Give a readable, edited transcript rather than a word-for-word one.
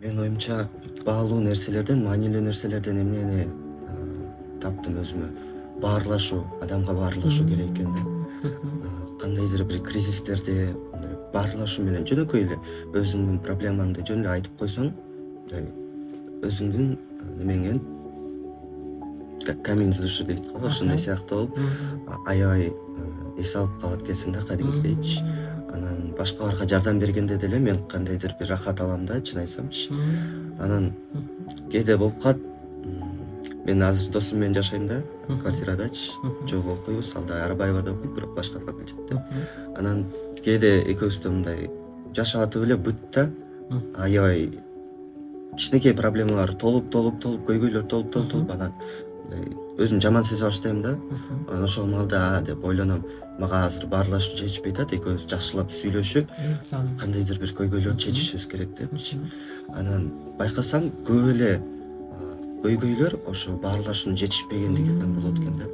Менин оюмча баалуу нерселерден, маанилүү нерселерден эмнени таптым өзүмө. Баарлашуу, адамга баарлашуу керек экен да. Кандайдыр бир кризистерде мындай баарлашуу менен жөнөкөй эле өзүңдүн проблемаңды жөн эле айтып койсоң, мындай өзүңдүн немеңен камин с души дейт го, ошондой сыяктуу болуп аябай эс алып калат экенсиң да кадимгидейчи. Анан башкаларга жардам бергенде деле мен кандайдыр бир рахат алам да, чын айтсамчы. Анан кээде болуп калат, мен азыр досум менен жашайм да, квартирадачы. Жогу окуйбуз, ал да Арбаевада окуйт, бирок башка факультетте. Анан кээде экөөбүз да мындай жашап атып эле быт да, аябай кичинекей проблемалар көйгөйлөр толуп анан өзүм жаман сезе баштайм да. Анан ошол маалда деп ойлоном, мага азыр баарлашуу жетишпей атат, экөөбүз жакшылап сүйлөшүп кандайдыр бир көйгөйлөрдү чечишибиз керек депчи. Анан байкасам көп эле көйгөйлөр ошо баарлашуунун жетишпегендигинен болот экен да.